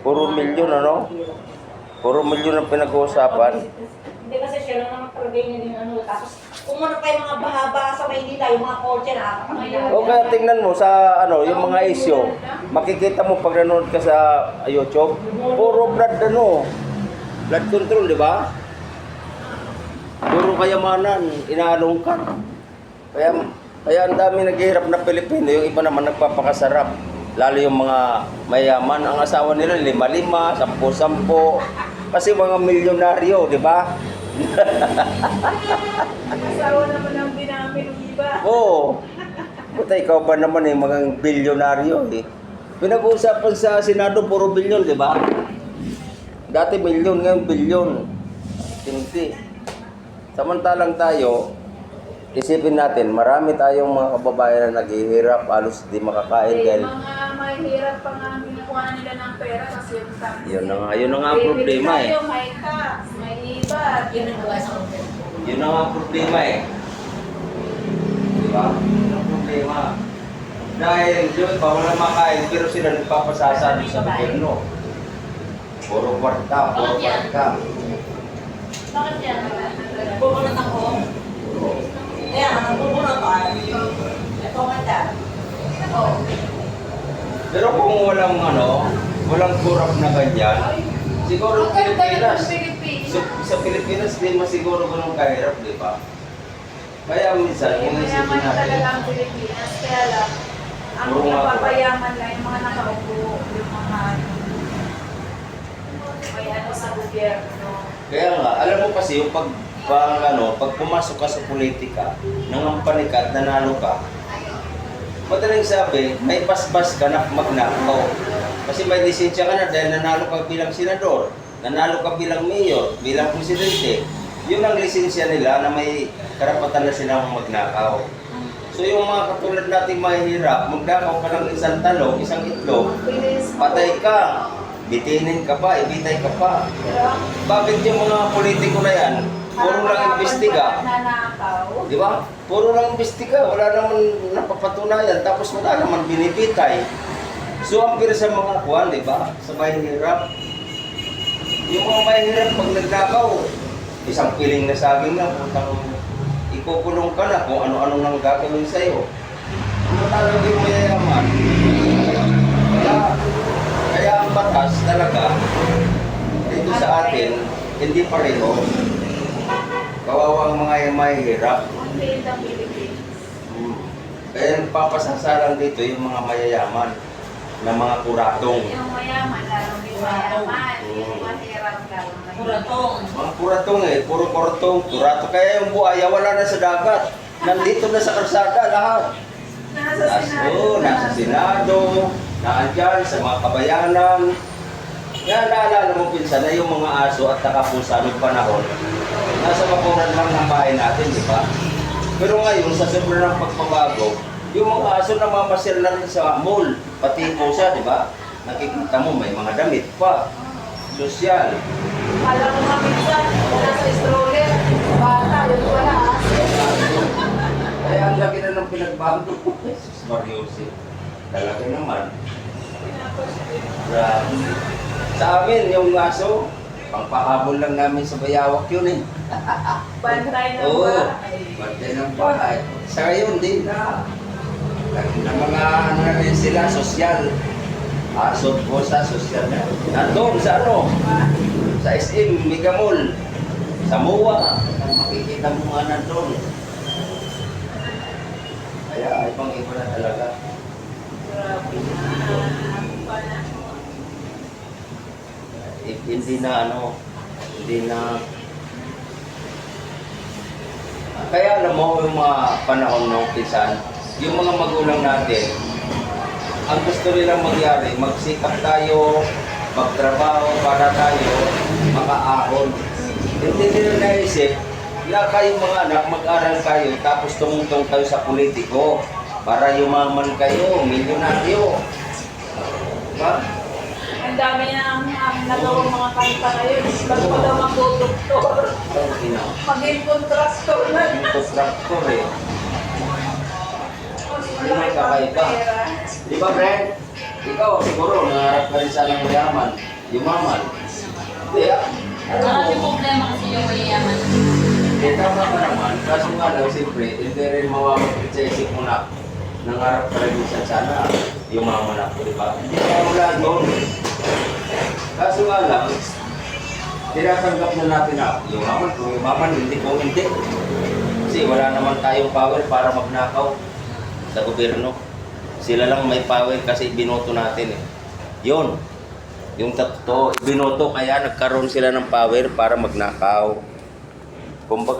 Puro milyon, ano? Puro milyon ang pinag-uusapan. Hindi kasi siya lang naman talaga yun yung ano. Tapos kung ano pa yung mga bahaba sa Maynila, yung mga kotse na O kaya tingnan mo sa ano, yung mga issue. Makikita mo pag nanonood ka sa YouTube, puro blood ano. Blood control, di ba? Puro kayamanan, inaalungkat. Kaya ang dami naghihirap na Pilipino, yung iba naman nagpapakasarap. Lalo yung mga mayaman, ang asawa nila 5-5, 10-10. Kasi mga milyonaryo, di ba? Asawa naman ang binamin ng iba. Oo. Puta, ikaw ba naman mga bilyonaryo eh. Pinag-uusapan sa Senado, puro bilyon, di ba? Dati milyon, ngayon bilyon. Tinti. Samantalang tayo, isipin natin, marami tayong mga kababayan na naghihirap, halos di makakain dahil... Mga mahirap pa nga ang kinukuha nila ng pera kasi yung tax. Yun na nga ang problema eh. Tayo, may tax, may iba. Yun ang gawa sa hotel. Yun na nga ang problema eh. Di ba? Yun ang problema. Dahil yun pa, walang makain, pero sila nagpapasasado sa gobyerno. Puro kwarta, puro kwarta. Bakit yan? Bubunot ako. Kaya nga, bubunot ko. Ito mata. Oo. Pero kung walang kurap na ganyan, siguro Pilipinas, sa Pilipinas, di masiguro ganun kahirap, di ba? Kaya minsan, kung isipin Mayaman talaga natin, ang Pilipinas, kaya lang, ang puro nga napapayaman lang yung mga nakaupo, yung mga may ano sa gobyerno. kaya nga, alam mo kasi yung pag pumasok ka sa politika, nangampani ka at nanalo ka, madaling sabi, may basbas ka na magnakaw. Kasi may lisensya ka na dahil nanalo ka bilang senador, nanalo ka bilang mayor, bilang presidente. Yun ang lisensya nila na may karapatan na silang magnakaw. So yung mga katulad nating mahihirap, magnakaw ka ng isang talong, isang itlog, patay ka, bitinin ka pa, ibitay ka pa. Bakit yung mga politiko na yan, puro lang imbestiga? Di ba? Puro lang imbestiga, wala naman napapatunayan, tapos wala naman binibitay. So ang pira sa mga kuwan, di ba? Sa mahihirap. Yung mga mahihirap pag nagnakaw, isang piling na saging na, putang ikukulong ka na kung ano-ano nang gagawin sa'yo. Ano talaga yung mayayaman? Kaya ang batas talaga, dito sa atin, hindi pareho. Kawawang mga mahihirap. Unti ang Philippines. Kaya nagpapasasalang dito yung mga mayayaman na mga kuratong. Yung mayaman, lalo yung mayaman. Yung mahirap lalo. Kuratong. Mga kuratong puro kuratong. Kurato. Kaya yung buhaya wala na sa dagat. Nandito na sa karsada lahat. Nasa Senado. Nasa Senado, naandyan sa mga kabayanan. Kaya naalala mo pinsan na yung mga aso at nakapusa noong panahon, nasa bakuran lang ng bahay natin, di ba? Pero ngayon, sa sobrang pagpabago, yung mga aso namamasyal na rin sa mall, pati pusa, di ba? Nakikita mo, may mga damit pa. Sosyal. Alam mo nga minsan, nasa stroller, bata, yun wala aso. Kaya ang laki na ng pinagbago. Jesus Mariosi. Talaga naman. Grabe. Sa amin, yung aso, pangpahabol lang namin sa bayawak yun eh. Bantay ng Oo, bahay. bantay ng bahay. Sa ngayon, di na. Lagi na mga ano na rin sila, sosyal. Aso po sa sosyal na. Nandun sa sa SM, Mega Mall, sa MOA. Makikita mo nga nandun. Kaya ibang iba na talaga. Grabe na. Hindi na kaya alam mo yung mga panahon ng pisan, yung mga magulang natin, ang gusto nilang mangyari, magsikap tayo, magtrabaho para tayo makaahon. Hindi nila naisip na kayong mga anak, mag-aral kayo, tapos tumutong kayo sa politiko para yumaman kayo, milyonaryo. Diba? Ang dami na ang nagawang mga kanta ngayon. Bago pa daw mag-doktor. Maging contractor na. Yung contractor eh. Hindi may kakaiba. Di ba, Brent? Ikaw siguro, nangarap ka rin sanang mayaman. Yumaman. Kaya, Maraming problema kasi yung mayayaman. tama ka naman. Kaso nga lang, siyempre, hindi rin mawawagpit sa isip mo na nangarap ka rin minsan sana yumaman ako, di ba? Hindi ka wala doon. Kaso nga lang, tinatanggap na natin na yumaman, kung yumaman, hindi kung hindi. Kasi wala naman tayong power para magnakaw sa gobyerno. Sila lang may power kasi binoto natin eh. Yun. Yung totoo, binoto kaya nagkaroon sila ng power para magnakaw. Kumbaga